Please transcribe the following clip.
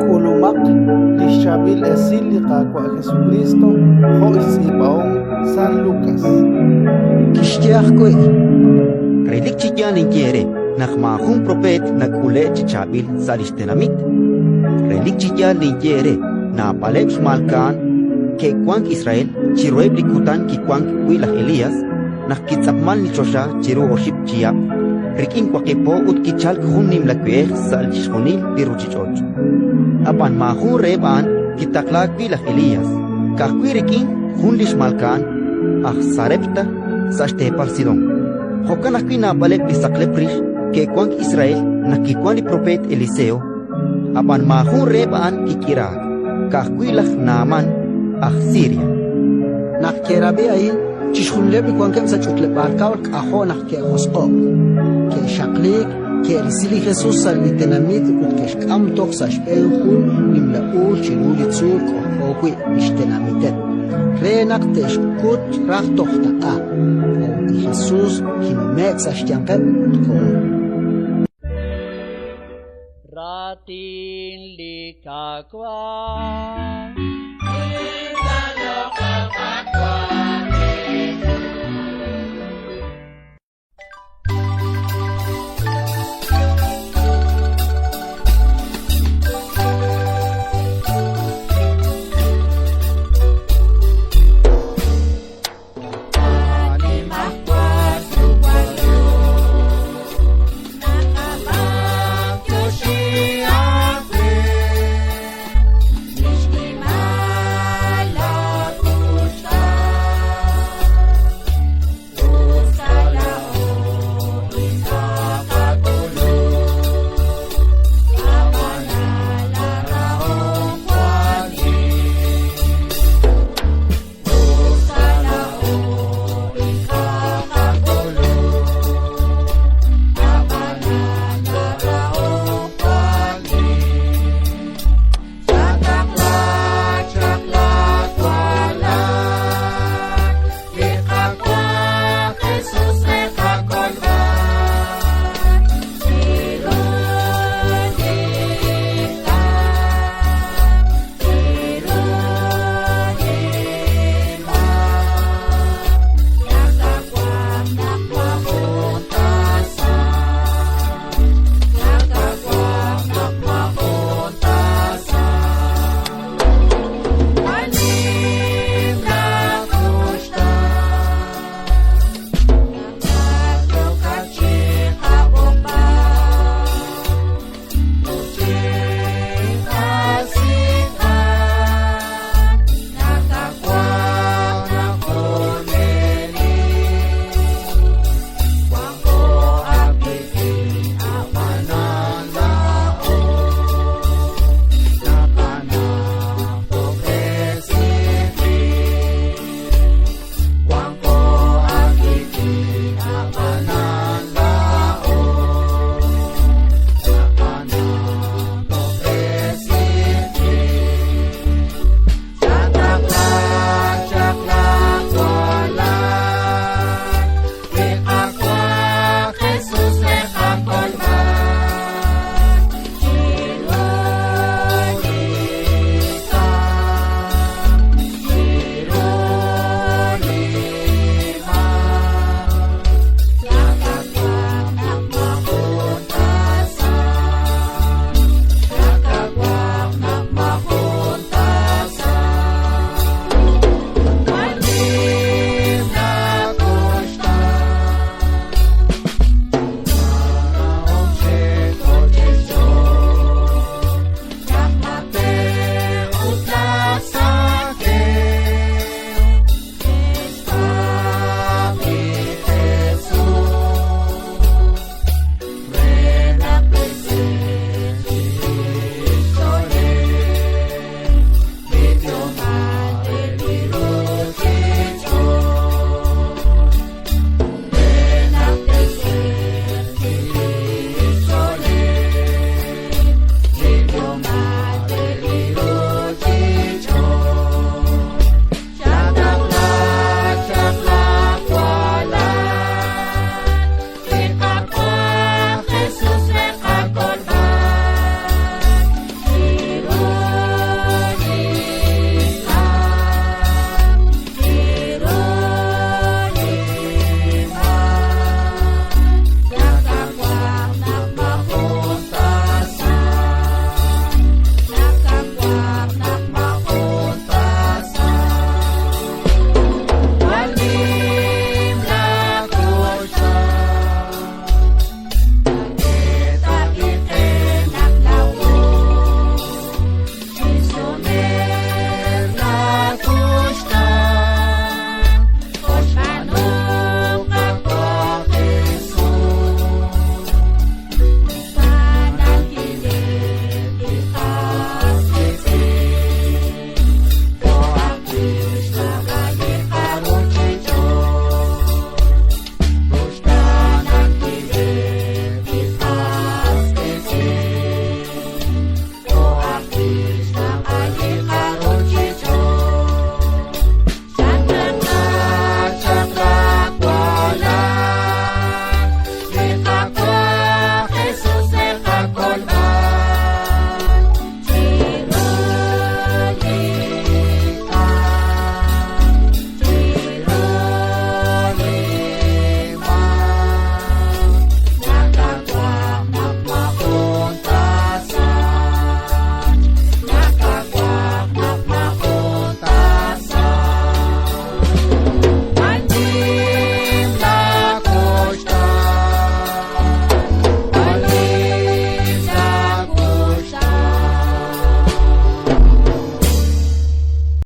Kulumak Lishabil Esilika kwa Jesucristo Jois Ibaong San Lucas. Kishtiakwe. Relik chiyan inquiere, nakmahun prophet nakule chichabil salistenamit. Relik chiyan inquiere, na paleb malkan, ke kwang Israel, chirueb likutan ki kwang wilah Elias, nakitsapmal ni chosha chiru oship chiap, rikin kwakepo ut kichal khunim lakweh sal chishonil piruchichoch. Apan mahun reban kitaklak wilah Elias, kakwi rikin hunlish malkan, sarepta sashtepal sidon. Hokan akwi na balek ni sakleprish ke kwang Israel nakikwan ni prophet Eliseo apan mahun rebaan kikirak kakwilah Naaman Syria Nakkerabe ay chishunlebi kwangkem sa chutle barkawal kaho nakke hosqo ke shaqlik ke risili Jesus salitenamit ut ke shkam tok sa shpelhu nimla u chiluli tsuk okwi ishtenamitet renak teshkut rachtochta a Jesus hinumek sa shtiyangkem ko Ratin likakwa